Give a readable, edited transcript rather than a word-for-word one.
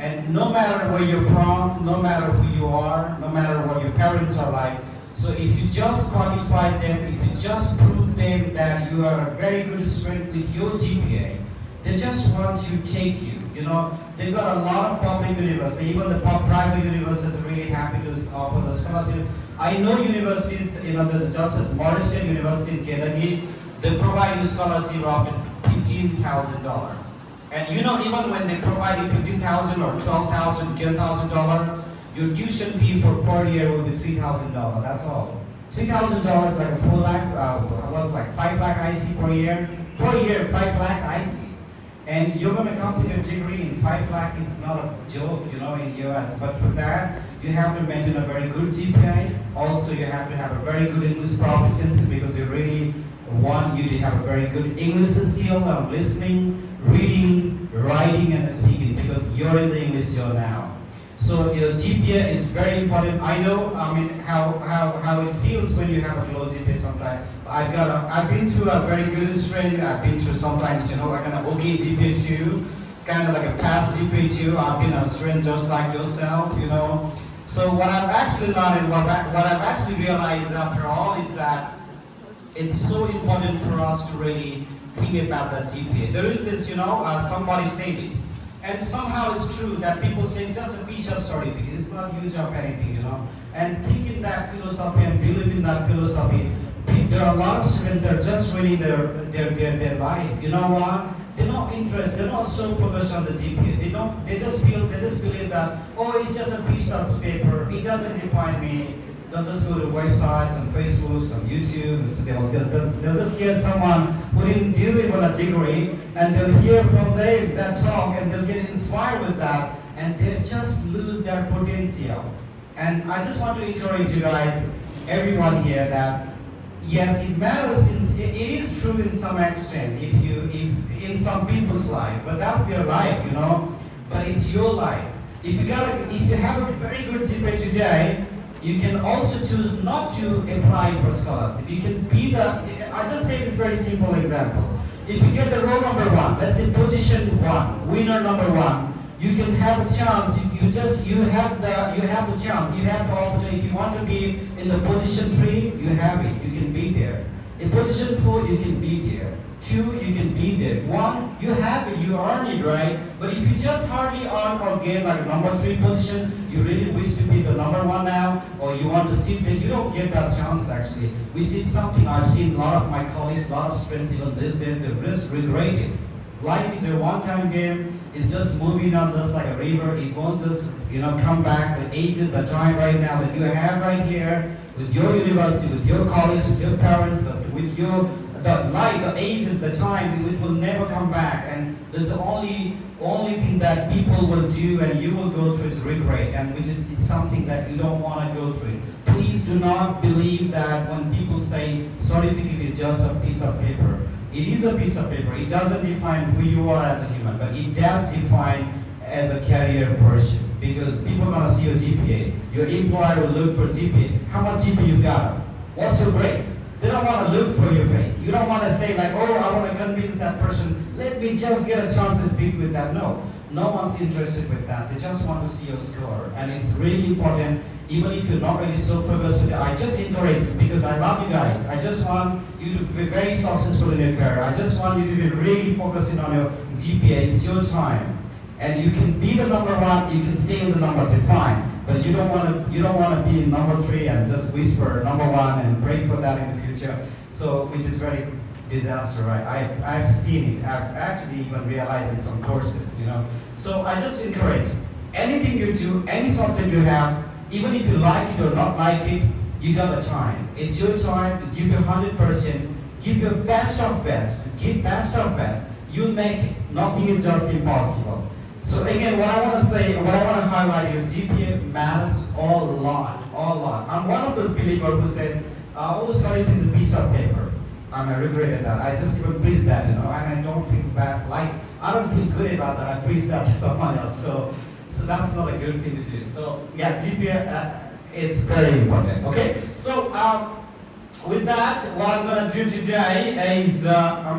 And no matter where you're from, no matter who you are, no matter what your parents are like, so if you just qualify them, if you just prove them that you are a very good student with your GPA, they just want to take you. You know, they've got a lot of public universities, even the private universities are really happy to offer the scholarship. I know universities, you know, there's just as Morris State University in Kentucky, they provide you scholarship up to $15,000. And you know, even when they provide you $15,000 or $12,000, $10,000, your tuition fee for per year will be $3,000. That's all. $3,000 like a 4 lakh, what's like 5 lakh IC per year? Per year, 5 lakh IC. And you're going to complete your degree in 5 lakh is not a joke, you know, in US. But for that, you have to maintain a very good GPA. Also, you have to have a very good English proficiency because they really want you to have a very good English skill of listening, reading, writing, and speaking because you're in the English zone now. So your GPA is very important. I know, I mean, how it feels when you have a low GPA sometimes. I've been through a very good strength. I've been through sometimes, you know, like an okay GPA too, kind of like a past GPA too. I've been a strength just like yourself, you know. So what I've actually learned and what I've actually realized after all is that it's so important for us to really think about that GPA. There is this, you know, somebody said it. And somehow it's true that people say it's just a piece of certificate. It's not used of anything, you know. And thinking that philosophy and believing that philosophy, there are a lot of students that are just reading their life. You know what? They're not interested. They're not so focused on the GPA. They just believe that, oh, it's just a piece of paper. It doesn't define me. They'll just go to websites, on Facebook, on YouTube, so they'll just hear someone who didn't do even a degree, and they'll hear from them that talk, and they'll get inspired with that, and they'll just lose their potential. And I just want to encourage you guys, everyone here, that yes, it matters. It is true in some extent, if in some people's life, but that's their life, you know. But it's your life. If you have a very good GPA today, you can also choose not to apply for scholarship. You can be I just say this very simple example. If you get the roll number 1, let's say position 1, winner number 1, you can have a chance. You have the chance. You have the opportunity. If you want to be in the position 3, you have it. You can be there. In position 4, you can be there. 2, you can be there. 1, you have it. You earn it, right? But if you just hardly earn or gain like number 3 position, you really wish to be the number 1 now, or you want to sit there, you don't get that chance actually. Which is something I've seen a lot of my colleagues, a lot of students even these days, they just regret it. Life is a one-time game. It's just moving on just like a river. It won't just, you know, come back. The age is the time right now that you have right here with your university, with your college, with your parents, with your the age is the time. It will never come back. And there's the only thing that people will do and you will go through is regret, and which is something that you don't want to go through. Please do not believe that when people say certificate is just a piece of paper. It is a piece of paper. It doesn't define who you are as a human, but it does define as a career person. Because people are going to see your GPA. Your employer will look for GPA. How much GPA you got? What's your grade? They don't want to look for your face. You don't want to say like, oh, I want to convince that person. Let me just get a chance to speak with that. No. No one's interested with that. They just want to see your score. And it's really important, even if you're not really so focused with it. I just encourage you because I love you guys. I just want you to be very successful in your career. I just want you to be really focusing on your GPA. It's your time. And you can be the number 1, you can stay in the number 2, fine. But you don't want to be in number 3 and just whisper number 1 and pray for that in the future. So, which is very disaster, right? I've seen it. I've actually even realized in some courses, you know. So I just encourage you. Anything you do, any subject you have, even if you like it or not like it, you got the time. It's your time. Give your 100%. Give your best of best. Give best of best. You make it. Nothing is just impossible. So again, what I want to say, what I want to highlight here, GPA matters a lot, a lot. I'm one of those believers who said, oh, certificate is a piece of paper. And I regretted that. I just even preached that, you know, and I don't feel bad. Like, I don't feel good about that. I preached that to someone else. So that's not a good thing to do. So yeah, GPA, it's very important. Okay. So with that, what I'm going to do today is I'm